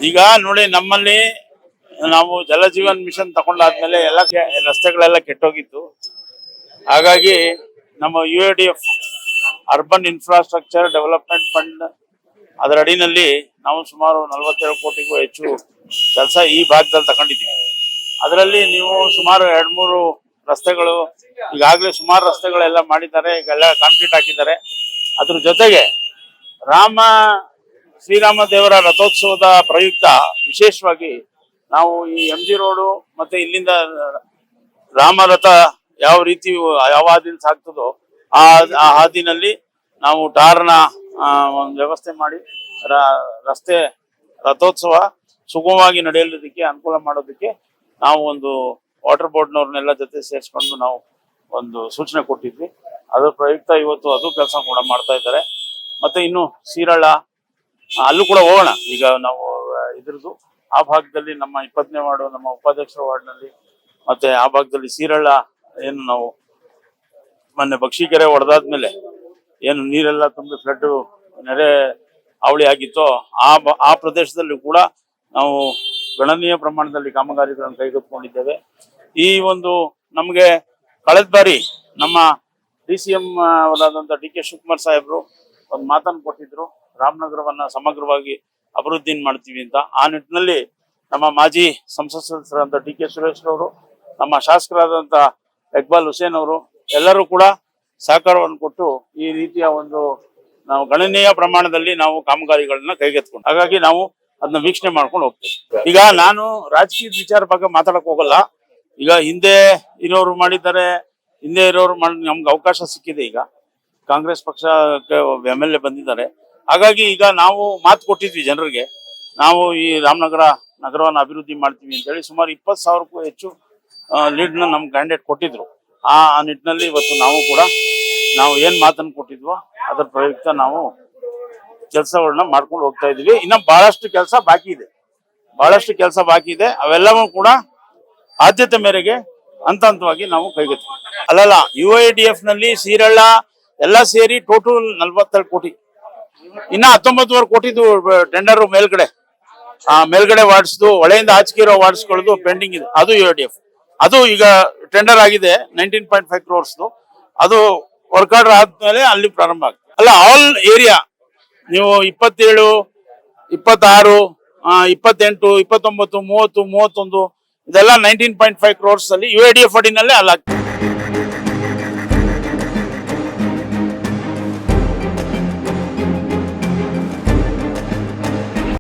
ಈಗ ನೋಡಿ ನಮ್ಮಲ್ಲಿ ನಾವು ಜಲಜೀವನ್ ಮಿಷನ್ ತಗೊಂಡಾದ್ಮೇಲೆ ಎಲ್ಲ ರಸ್ತೆಗಳೆಲ್ಲ ಕೆಟ್ಟೋಗಿತ್ತು. ಹಾಗಾಗಿ ನಮ್ಮ UADF urban infrastructure development fund ಅದರ ಅಡಿನಲ್ಲಿ ನಾವು ಸುಮಾರು 47 ಕೋಟಿಗೂ ಹೆಚ್ಚು ಕೆಲಸ ಈ ಭಾಗದಲ್ಲಿ ತಗೊಂಡಿದ್ದೀವಿ. ಅದರಲ್ಲಿ ನೀವು ಸುಮಾರು 2-3 ರಸ್ತೆಗಳು ಈಗಾಗಲೇ ಸುಮಾರು ರಸ್ತೆಗಳೆಲ್ಲ ಮಾಡಿದ್ದಾರೆ, ಈಗೆಲ್ಲ ಕಾಂಕ್ರೀಟ್ ಹಾಕಿದ್ದಾರೆ. ಅದ್ರ ಜೊತೆಗೆ ಶ್ರೀರಾಮ ದೇವರ ರಥೋತ್ಸವದ ಪ್ರಯುಕ್ತ ವಿಶೇಷವಾಗಿ ನಾವು ಈ MG ರೋಡು ಮತ್ತೆ ಇಲ್ಲಿಂದ ರಾಮರಥ ಯಾವ ರೀತಿ ಯಾವ ಹಾದಿಲಿ ಸಾಗ್ತದೋ ಆ ಹಾದಿನಲ್ಲಿ ನಾವು ಟಾರ್ನ ಒಂದು ವ್ಯವಸ್ಥೆ ಮಾಡಿ ರಸ್ತೆ ರಥೋತ್ಸವ ಸುಗಮವಾಗಿ ನಡೆಯಲಿದ್ದಕ್ಕೆ ಅನುಕೂಲ ಮಾಡೋದಕ್ಕೆ ನಾವು ಒಂದು ವಾಟರ್ ಬೋರ್ಡ್ನವ್ರನ್ನೆಲ್ಲ ಜೊತೆ ಸೇರಿಸ್ಕೊಂಡು ನಾವು ಒಂದು ಸೂಚನೆ ಕೊಟ್ಟಿದ್ವಿ. ಅದರ ಪ್ರಯುಕ್ತ ಇವತ್ತು ಅದು ಕೆಲಸ ಕೂಡ ಮಾಡ್ತಾ ಇದ್ದಾರೆ. ಮತ್ತೆ ಇನ್ನು ಸೀರಳ ಅಲ್ಲೂ ಕೂಡ ಹೋಗೋಣ. ಈಗ ನಾವು ಇದ್ರದ್ದು ಆ ಭಾಗದಲ್ಲಿ ನಮ್ಮ 20ನೇ ವಾರ್ಡು ನಮ್ಮ ಉಪಾಧ್ಯಕ್ಷರ ವಾರ್ಡ್ನಲ್ಲಿ ಮತ್ತೆ ಆ ಭಾಗದಲ್ಲಿ ಸೀರಳ ಏನು ನಾವು ಮೊನ್ನೆ ಬಕ್ಷಿಕೆರೆ ಹೊಡೆದಾದ್ಮೇಲೆ ಏನು ನೀರೆಲ್ಲ ತುಂಬಿ ಫ್ಲಡ್ ನೆರೆ ಅವಳಿ ಆಗಿತ್ತೋ ಆ ಪ್ರದೇಶದಲ್ಲಿ ಕೂಡ ನಾವು ಗಣನೀಯ ಪ್ರಮಾಣದಲ್ಲಿ ಕಾಮಗಾರಿಗಳನ್ನು ಕೈಗೆತ್ತಿಕೊಂಡಿದ್ದೇವೆ. ಈ ಒಂದು ನಮಗೆ ಕಳೆದ ಬಾರಿ ನಮ್ಮ DCM ಅವರಾದಂಥ DK ಶಿವಕುಮಾರ್ ಸಾಹೇಬರು ಒಂದು ಮಾತನ್ನು ಕೊಟ್ಟಿದ್ರು, ರಾಮನಗರವನ್ನ ಸಮಗ್ರವಾಗಿ ಅಭಿವೃದ್ಧಿ ಮಾಡ್ತೀವಿ ಅಂತ. ಆ ನಿಟ್ಟಿನಲ್ಲಿ ನಮ್ಮ ಮಾಜಿ ಸಂಸತ್ ಸದಸ್ಯರಾದಂಥ DK ಸುರೇಶ್ ಅವರು, ನಮ್ಮ ಶಾಸಕರಾದಂಥ ಇಕ್ಬಾಲ್ ಹುಸೇನ್ ಅವರು ಎಲ್ಲರೂ ಕೂಡ ಸಹಕಾರವನ್ನು ಕೊಟ್ಟು ಈ ರೀತಿಯ ಒಂದು ನಾವು ಗಣನೀಯ ಪ್ರಮಾಣದಲ್ಲಿ ನಾವು ಕಾಮಗಾರಿಗಳನ್ನ ಕೈಗೆತ್ಕೊಂಡು, ಹಾಗಾಗಿ ನಾವು ಅದನ್ನ ವೀಕ್ಷಣೆ ಮಾಡ್ಕೊಂಡು ಹೋಗ್ತೀವಿ. ಈಗ ನಾನು ರಾಜಕೀಯ ವಿಚಾರ ಬಗ್ಗೆ ಮಾತಾಡಕ್ ಹೋಗಲ್ಲ. ಈಗ ಹಿಂದೆ ಇರೋರು ಮಾಡಿದ್ದಾರೆ, ಹಿಂದೆ ಇರೋರು ನಮ್ಗೆ ಅವಕಾಶ ಸಿಕ್ಕಿದೆ. ಈಗ ಕಾಂಗ್ರೆಸ್ ಪಕ್ಷಕ್ಕೆ MLA ಬಂದಿದ್ದಾರೆ. ಹಾಗಾಗಿ ಈಗ ನಾವು ಮಾತು ಕೊಟ್ಟಿದ್ವಿ ಜನರಿಗೆ, ನಾವು ಈ ರಾಮನಗರ ನಗರವನ್ನು ಅಭಿವೃದ್ಧಿ ಮಾಡ್ತೀವಿ ಅಂತೇಳಿ ಸುಮಾರು 20,000ಕ್ಕೂ ಹೆಚ್ಚು ಲೀಡ್ನ ನಮ್ಗೆ ಕ್ಯಾಂಡಿಡೇಟ್ ಕೊಟ್ಟಿದ್ರು. ಆ ನಿಟ್ಟಿನಲ್ಲಿ ಇವತ್ತು ನಾವು ಏನ್ ಮಾತನ್ನು ಕೊಟ್ಟಿದ್ವೋ ಅದರ ಪ್ರಯುಕ್ತ ನಾವು ಕೆಲಸಗಳನ್ನ ಮಾಡ್ಕೊಂಡು ಹೋಗ್ತಾ ಇದೀವಿ. ಇನ್ನ ಬಹಳಷ್ಟು ಕೆಲಸ ಬಾಕಿ ಇದೆ. ಅವೆಲ್ಲವೂ ಕೂಡ ಆದ್ಯತೆ ಮೇರೆಗೆ ಹಂತ ಹಂತವಾಗಿ ನಾವು ಕೈಗೆತ್ತಿವಿ. ಅಲ್ಲಲ್ಲ, UIDF ನಲ್ಲಿ ಸೀರಳ್ಳ ಎಲ್ಲ ಸೇರಿ ಟೋಟಲ್ 47 ಕೋಟಿ. ಇನ್ನ 19 ಕೋಟಿದು ಟೆಂಡರ್ ಮೇಲ್ಗಡೆ ವಾರ್ಡ್ಸ್ದು ಹೊಳೆಯಿಂದ ಆಚೆಗೆ ಇರೋ ವಾರ್ಡ್ಸ್ಗಳದ್ದು ಪೆಂಡಿಂಗ್ ಇದೆ. ಅದು UIDF ಅದು ಈಗ ಟೆಂಡರ್ ಆಗಿದೆ 19.5 crores. ಅದು ವರ್ಕ್ ಆರ್ಡರ್ ಆದ್ಮೇಲೆ ಅಲ್ಲಿ ಪ್ರಾರಂಭ ಆಗ್ತದೆ. ಅಲ್ಲ, ಆಲ್ ಏರಿಯಾ ನೀವು 27, 26, 28, 29, 30, 31 ಇದೆಲ್ಲ 19.5 crores ಅಲ್ಲಿ UIDF ಅಡಿನಲ್ಲೇ ಅಲ್ಲಾಗ್ತದೆ.